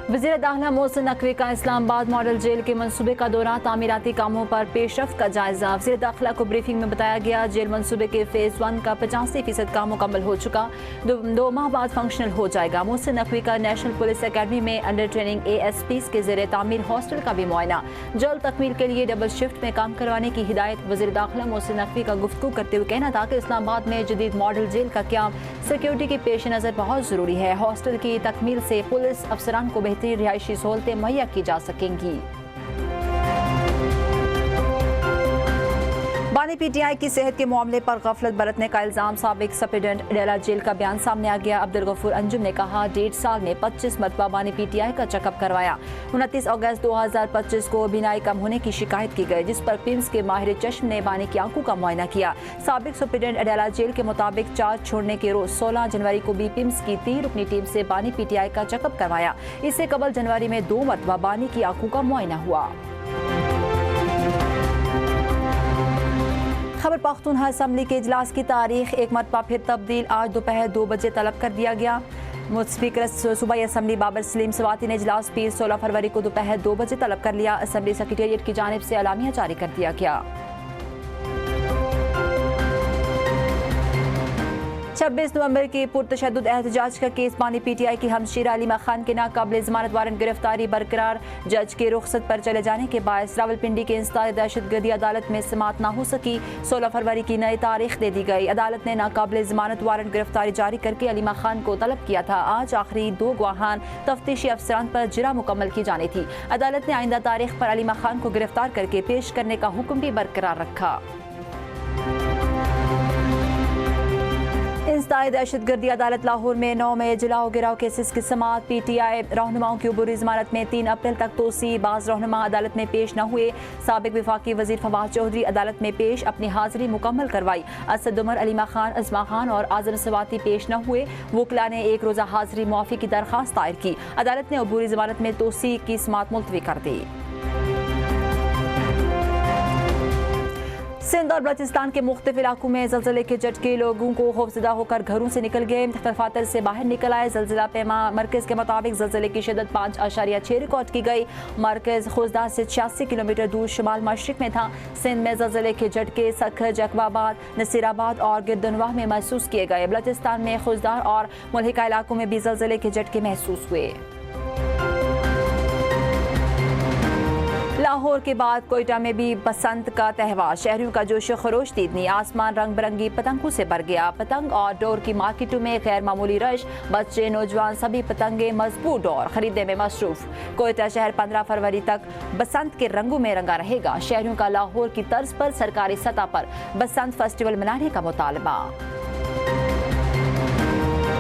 वज़ीर दाखिला मोहसिन नकवी का इस्लामाबाद मॉडल जेल के मंसूबे का दौरा, तामीराती कामों पर पेशरफ्त का जायजा। वज़ीर दाखिला को ब्रीफिंग में बताया गया, जेल मंसूबे के फेज़ 1 का 85% काम मुकम्मल हो चुका, दो माह बाद फंक्शनल हो जाएगा। मोहसिन नकवी का नेशनल पुलिस अकेडमी में अंडर ट्रेनिंग ASPs के ज़रिए तामीर हॉस्टल का भी मुआयना, जल्द तकमील के लिए डबल शिफ्ट में काम करवाने की हिदायत। वज़ीर दाखिला मोहसिन नकवी का गुफ्तगू करते हुए कहना था कि इस्लामाबाद में जदीद मॉडल जेल का क़याम सिक्योरिटी के पेश नज़र बहुत ज़रूरी है। हॉस्टल की तकमील से पुलिस अफसरान को बेहतरीन रिहायशी सहूलतें मुहैया की जा सकेंगी। बानी PTI की सेहत के मामले पर गफलत बरतने का इल्ज़ाम, साबिक सुप्रीडेंट अडेला जेल का बयान सामने आ गया। अब्दुल गफूर अंजुम ने कहा, 1.5 साल में 25 मरतबा बानी PTI का चेकअप करवाया। 29 अगस्त 2025 को बीनाई कम होने की शिकायत की गई, जिस पर पिम्स के माहिर चश्म ने बानी की आंखों का मुआयना किया। साबिक सुप्रीडेंट अडेला जेल के मुताबिक चार्ज छोड़ने के रोज 16 जनवरी को भी पिम्स की 3 रुकनी टीम से बानी PTI का चेकअप करवाया। इससे कबल जनवरी में 2 मरतबा बानी की आंखों का मुआयना हुआ। खैबर पख्तूनख्वा असम्बली के इजलास की तारीख एक मरतबा फिर तब्दील, आज दोपहर 2 बजे तलब कर दिया गया। स्पीकर सूबाई असम्बली बाबर सलीम सवाती ने इजलास पीर 16 फरवरी को दोपहर 2 बजे तलब कर लिया। असम्बली सेक्रेटेरिएट की जानिब से अलामिया जारी कर दिया गया। 26 नवंबर की पुरतशद्दुद एहतजाज का केस, बानी PTI की हमशीरा अलीमा खान के नाकाबिल ज़मानत वारंट गिरफ्तारी बरकरार। जज के रुखसत पर चले जाने के बायस रावलपिंडी के इंसदाद दहशतगर्दी अदालत में समाअत न हो सकी। 16 फरवरी की नई तारीख दे दी गई। अदालत ने नाकाबिल ज़मानत वारंट गिरफ्तारी जारी करके अलीमा खान को तलब किया था। आज आखिरी 2 गवाहान तफ्तीशी अफसरान पर जिरा मुकम्मल की जानी थी। अदालत ने आइंदा तारीख पर अलीमा खान को गिरफ्तार करके पेश करने का हुक्म भी बरकरार रखा। इंसदाद दहशतगर्दी अदालत लाहौर में 9 में जलाओ गिराव केसेस की समाअत। PTI रहनुमाओं की अबूरी ज़मानत में 3 अप्रैल तक तोसी। बाज़ रहनुमा अदालत में पेश न हुए। साबिक वफाकी वज़ीर फवाद चौधरी अदालत में पेश, अपनी हाजिरी मुकम्मल करवाई। असद उमर, अलीमा खान, अज़मा खान और आज़म सवाती पेश न हुए। वकला ने 1 रोज़ा हाजिरी मुआफ़ी की दरख्वास्त दायर की। अदालत ने अबूरी ज़मानत में तोसी की समाअत मुलतवी कर दी। सिंध और बलोचिस्तान के मुख्तलिफ इलाकों में ज़लज़ले के झटके, लोगों को खौफज़दा होकर घरों से निकल गए, दफातर से बाहर निकल आए। ज़लज़ला पैमा मरकज़ के मुताबिक ज़लज़ले की शिद्दत 5.6 रिकॉर्ड की गई। मरकज़ खुजदा से 86 किलोमीटर दूर शुमाल मशरिक में था। सिंध में ज़लज़ले के झटके सखर, जकबाबाद, नसीराबाद और गिरदनवाह में महसूस किए गए। बलोचिस्तान में खुजदार और मुल्हिका इलाकों में भी ज़लज़ले के झटके महसूस हुए। लाहौर के बाद कोयटा में भी बसंत का त्यौहार, शहरियों का जोश खरोश दीदनी। आसमान रंग बिरंगी पतंगों से भर गया। पतंग और डोर की मार्केटों में गैर मामूली रश, बच्चे नौजवान सभी पतंगे मजबूत और खरीदने में मसरूफ। कोयटा शहर 15 फरवरी तक बसंत के रंगों में रंगा रहेगा। शहरियों का लाहौर की तर्ज पर सरकारी सतह पर बसंत फेस्टिवल मनाने का मुतालबा।